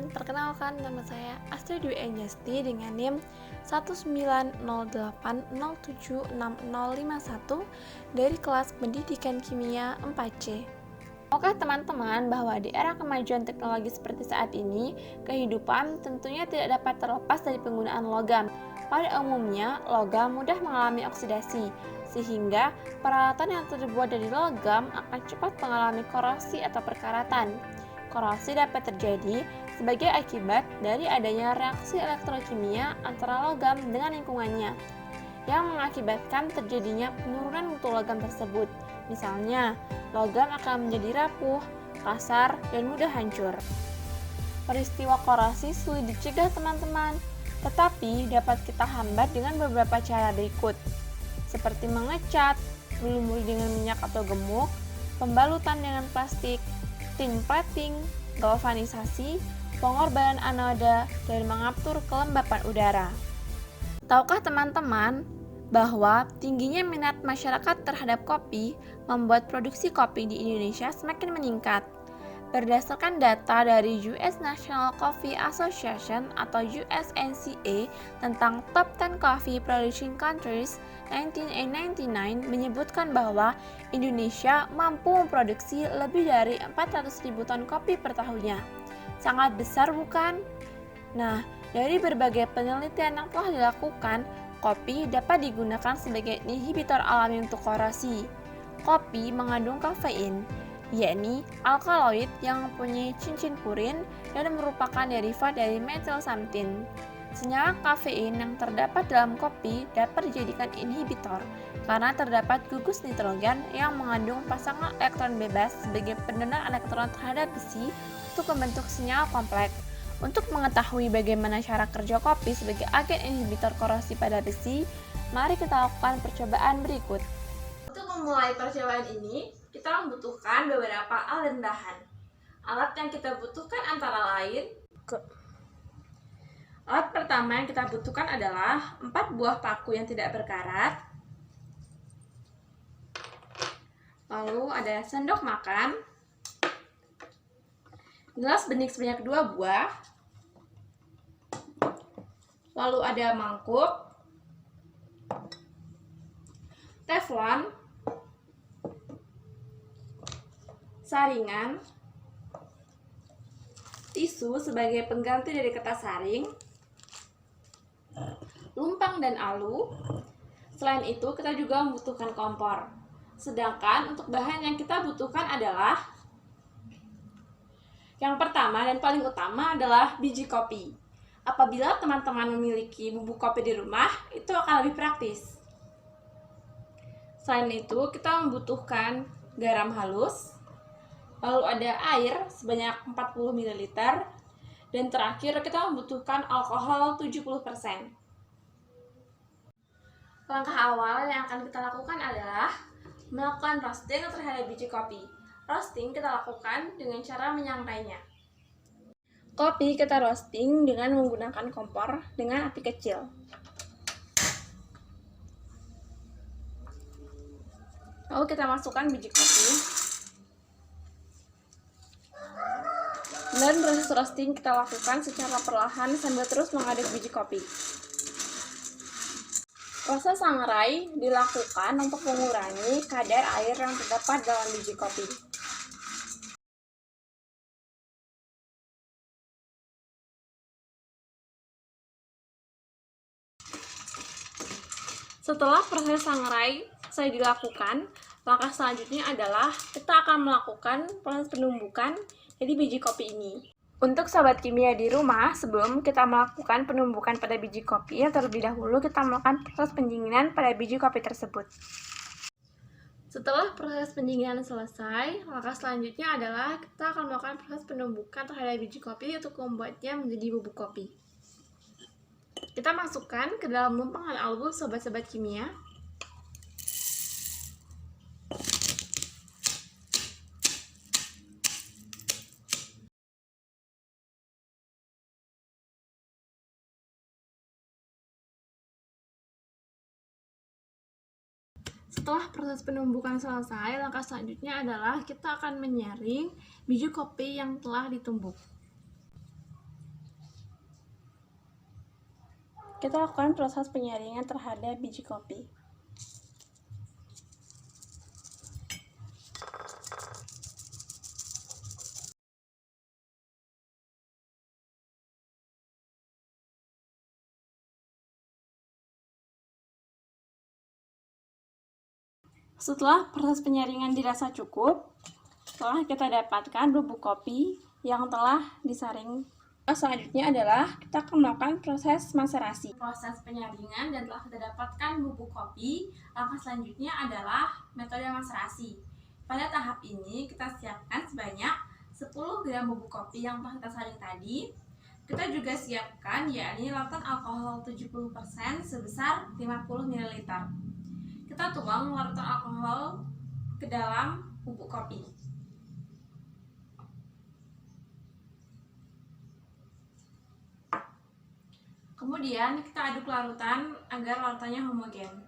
teman-teman, perkenalkan nama saya Astrid Dwi Enjasti dengan NIM 19080766051 dari kelas Pendidikan Kimia 4C. Oke teman-teman, bahwa di era kemajuan teknologi seperti saat ini, kehidupan tentunya tidak dapat terlepas dari penggunaan logam. Pada umumnya, logam mudah mengalami oksidasi, sehingga peralatan yang terbuat dari logam akan cepat mengalami korosi atau perkaratan. Korosi dapat terjadi sebagai akibat dari adanya reaksi elektrokimia antara logam dengan lingkungannya, yang mengakibatkan terjadinya penurunan mutu logam tersebut. Misalnya, logam akan menjadi rapuh, kasar, dan mudah hancur. Peristiwa korosi sulit dicegah teman-teman, tetapi dapat kita hambat dengan beberapa cara berikut, seperti mengecat, melumuri dengan minyak atau gemuk, pembalutan dengan plastik, tin plating, galvanisasi, pengorbanan anoda, dan mengatur kelembapan udara. Tahukah teman-teman bahwa tingginya minat masyarakat terhadap kopi membuat produksi kopi di Indonesia semakin meningkat? Berdasarkan data dari US National Coffee Association atau USNCA tentang Top 10 Coffee Producing Countries 1999 menyebutkan bahwa Indonesia mampu memproduksi lebih dari 400.000 ton kopi per tahunnya. Sangat besar bukan? Nah, dari berbagai penelitian yang telah dilakukan, kopi dapat digunakan sebagai inhibitor alami untuk korosi. Kopi mengandung kafein, yakni alkaloid yang mempunyai cincin purin dan merupakan derivat dari methylxanthine. Senyawa kafein yang terdapat dalam kopi dapat dijadikan inhibitor karena terdapat gugus nitrogen yang mengandung pasangan elektron bebas sebagai pendonor elektron terhadap besi untuk membentuk senyawa kompleks. Untuk mengetahui bagaimana cara kerja kopi sebagai agen inhibitor korosi pada besi, mari kita lakukan percobaan berikut. Untuk memulai percobaan ini, kita membutuhkan beberapa alat dan bahan. Alat yang kita butuhkan antara lain, alat pertama yang kita butuhkan adalah 4 buah paku yang tidak berkarat, lalu ada sendok makan, gelas bening sebanyak 2 buah, lalu ada mangkuk, teflon, saringan, tisu sebagai pengganti dari kertas saring, lumpang dan alu. Selain itu, kita juga membutuhkan kompor. Sedangkan untuk bahan yang kita butuhkan adalah yang pertama dan paling utama adalah biji kopi. Apabila teman-teman memiliki bubuk kopi di rumah, itu akan lebih praktis. Selain itu, kita membutuhkan garam halus, lalu ada air sebanyak 40 ml, dan terakhir kita membutuhkan alkohol 70%. Langkah awal yang akan kita lakukan adalah melakukan roasting terhadap biji kopi. Roasting kita lakukan dengan cara menyangkainya. Kopi kita roasting dengan menggunakan kompor dengan api kecil. Lalu kita masukkan biji kopi. Dan proses roasting kita lakukan secara perlahan sambil terus mengaduk biji kopi. Proses sangrai dilakukan untuk mengurangi kadar air yang terdapat dalam biji kopi. Setelah proses sangrai selesai dilakukan, langkah selanjutnya adalah kita akan melakukan proses penumbukan dari biji kopi ini. Untuk sobat kimia di rumah, sebelum kita melakukan penumbukan pada biji kopi, terlebih dahulu kita melakukan proses pendinginan pada biji kopi tersebut. Setelah proses pendinginan selesai, langkah selanjutnya adalah kita akan melakukan proses penumbukan terhadap biji kopi untuk membuatnya menjadi bubuk kopi. Kita masukkan ke dalam lumpangan alu sobat-sobat kimia. Setelah proses penumbukan selesai, langkah selanjutnya adalah kita akan menyaring biji kopi yang telah ditumbuk. Kita lakukan proses penyaringan terhadap biji kopi. Setelah proses penyaringan dirasa cukup, setelah kita dapatkan bubuk kopi yang telah disaring, selanjutnya adalah kita akan melakukan proses maserasi. Proses penyaringan dan telah kita dapatkan bubuk kopi, langkah selanjutnya adalah metode maserasi. Pada tahap ini kita siapkan sebanyak 10 gram bubuk kopi yang telah kita saring tadi. Kita juga siapkan yakni larutan alkohol 70% sebesar 50 ml. Kita tuang larutan alkohol ke dalam bubuk kopi. Kemudian kita aduk larutan agar larutannya homogen.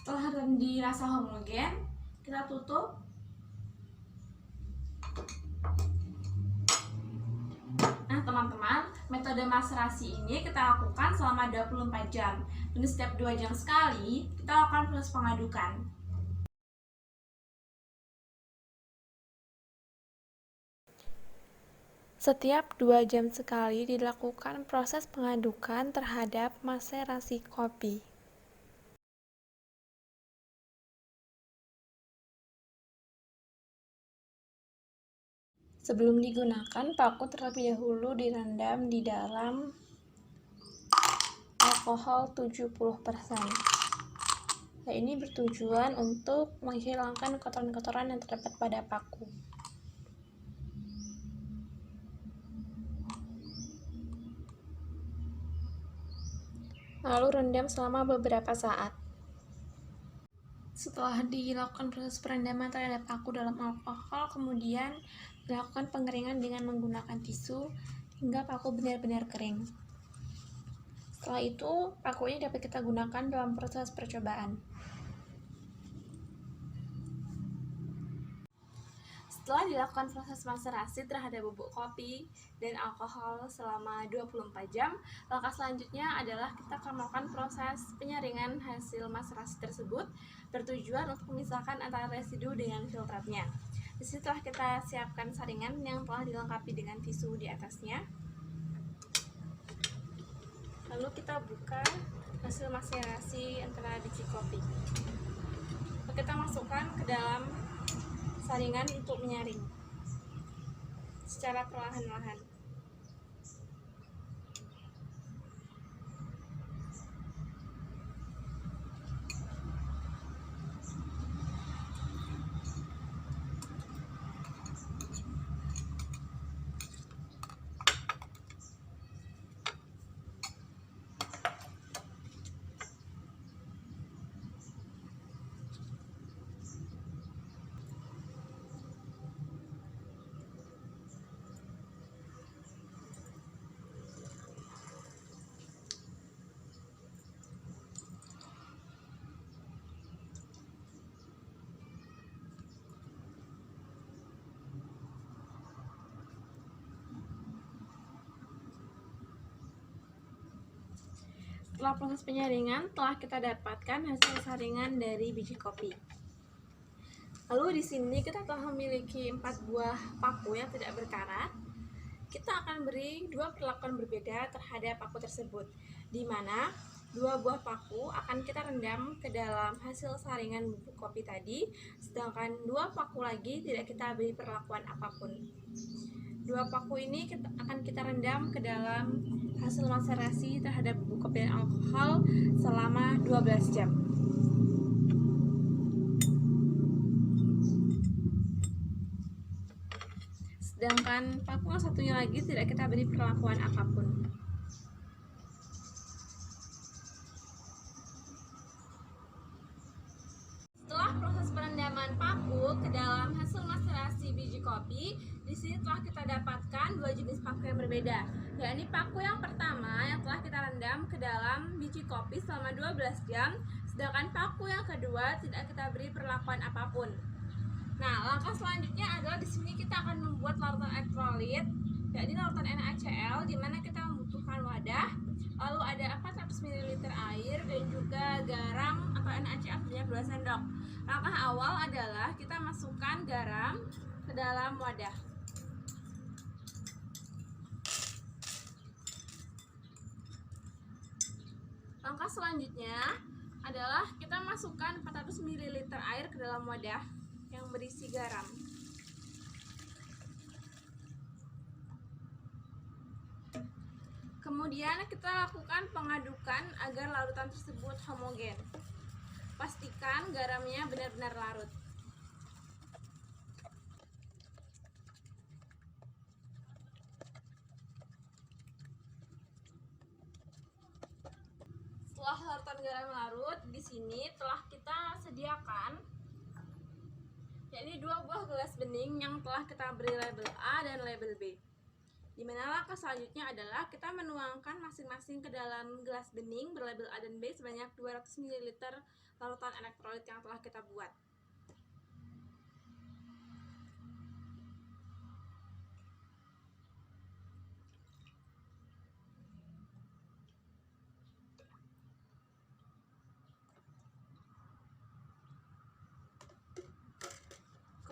Setelah dirasa homogen, kita tutup. Nah teman-teman, metode maserasi ini kita lakukan selama 24 jam. Dan setiap 2 jam sekali, kita lakukan proses pengadukan. Setiap 2 jam sekali dilakukan proses pengadukan terhadap maserasi kopi. Sebelum digunakan, paku terlebih dahulu direndam di dalam alkohol 70%. Nah, ini bertujuan untuk menghilangkan kotoran-kotoran yang terdapat pada paku. Lalu rendam selama beberapa saat. Setelah dilakukan proses perendaman terhadap paku dalam alkohol, kemudian dilakukan pengeringan dengan menggunakan tisu hingga paku benar-benar kering. Setelah itu, paku ini dapat kita gunakan dalam proses percobaan. Setelah dilakukan proses maserasi terhadap bubuk kopi dan alkohol selama 24 jam, langkah selanjutnya adalah kita akan melakukan proses penyaringan hasil maserasi tersebut bertujuan untuk memisahkan antara residu dengan filtratnya. Di sini telah kita siapkan saringan yang telah dilengkapi dengan tisu di atasnya. Lalu kita buka hasil maserasi antara biji kopi. Kita masukkan ke dalam saringan untuk menyaring secara perlahan-lahan. Setelah proses penyaringan, telah kita dapatkan hasil saringan dari biji kopi. Lalu di sini kita telah memiliki 4 buah paku yang tidak berkarat. Kita akan beri 2 perlakuan berbeda terhadap paku tersebut, di mana 2 buah paku akan kita rendam ke dalam hasil saringan bubuk kopi tadi, sedangkan 2 paku lagi tidak kita beri perlakuan apapun. 2 paku ini akan kita rendam ke dalam hasil maserasi terhadap bubuk kopi dan alkohol selama 12 jam. Sedangkan paku yang satunya lagi tidak kita beri perlakuan apapun. Setelah proses perendaman paku ke dalam hasil maserasi biji kopi, di sini telah kita dapatkan 2 jenis paku yang berbeda, yakni paku yang pertama yang telah telah kita rendam ke dalam biji kopi selama 12 jam, sedangkan paku yang kedua tidak kita beri perlakuan apapun. Nah, langkah selanjutnya adalah di sini kita akan membuat larutan elektrolit, yakni larutan NaCl, di mana kita membutuhkan wadah, lalu ada 400 ml air dan juga garam atau NaCl sebanyak 2 sendok. Langkah awal adalah kita masukkan garam ke dalam wadah. Langkah selanjutnya adalah kita masukkan 400 ml air ke dalam wadah yang berisi garam. Kemudian kita lakukan pengadukan agar larutan tersebut homogen. Pastikan garamnya benar-benar larut. Setelah larutan garam larut, di sini telah kita sediakan yakni 2 buah gelas bening yang telah kita beri label A dan label B. Di mana langkah selanjutnya adalah kita menuangkan masing-masing ke dalam gelas bening berlabel A dan B sebanyak 200 ml larutan elektrolit yang telah kita buat.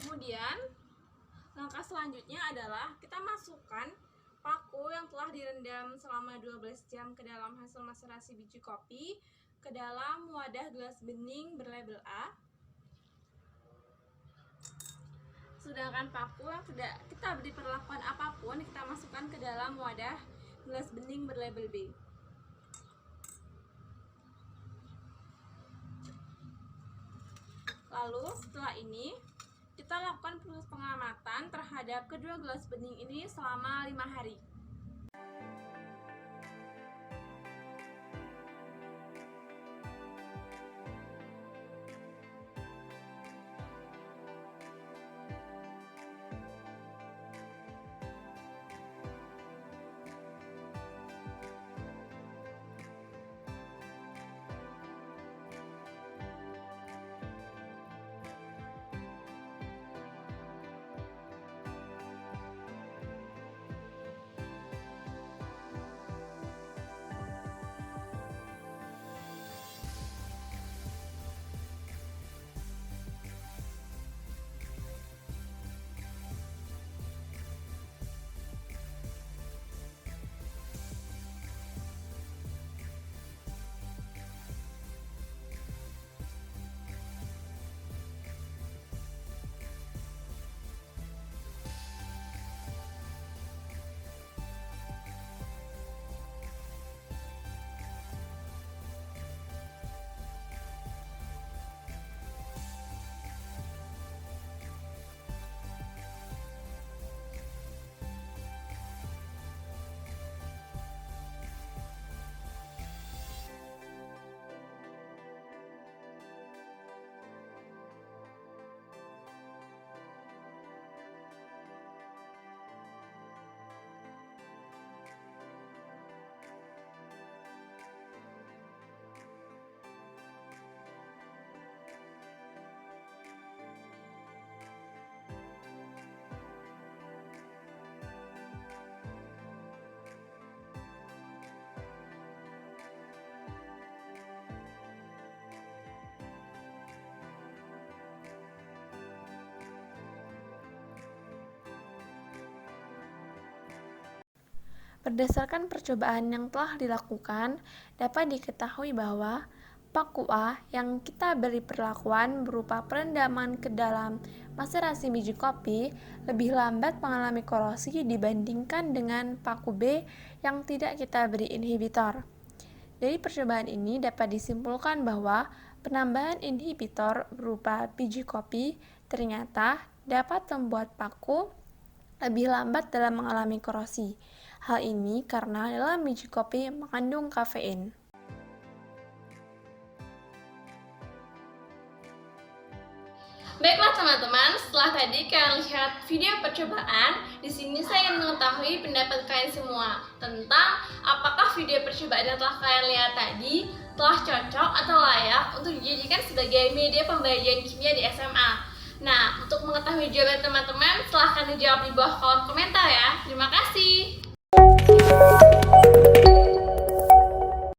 Kemudian langkah selanjutnya adalah kita masukkan paku yang telah direndam selama 12 jam ke dalam hasil maserasi biji kopi ke dalam wadah gelas bening berlabel A. Sedangkan paku yang tidak kita beri perlakuan apapun kita masukkan ke dalam wadah gelas bening berlabel B. Lalu setelah ini kita lakukan proses pengamatan terhadap kedua gelas bening ini selama 5 hari. Berdasarkan percobaan yang telah dilakukan, dapat diketahui bahwa paku A yang kita beri perlakuan berupa perendaman ke dalam maserasi biji kopi lebih lambat mengalami korosi dibandingkan dengan paku B yang tidak kita beri inhibitor. Dari percobaan ini dapat disimpulkan bahwa penambahan inhibitor berupa biji kopi ternyata dapat membuat paku lebih lambat dalam mengalami korosi. Hal ini karena dalam biji kopi mengandung kafein. Baiklah teman-teman, setelah tadi kalian lihat video percobaan, di sini saya ingin mengetahui pendapat kalian semua tentang apakah apakah video percobaan yang telah kalian lihat tadi telah cocok atau layak untuk dijadikan sebagai media pembelajaran kimia di SMA? Nah, untuk mengetahui jawaban teman-teman, silahkan dijawab di bawah kolom komentar ya. Terima kasih.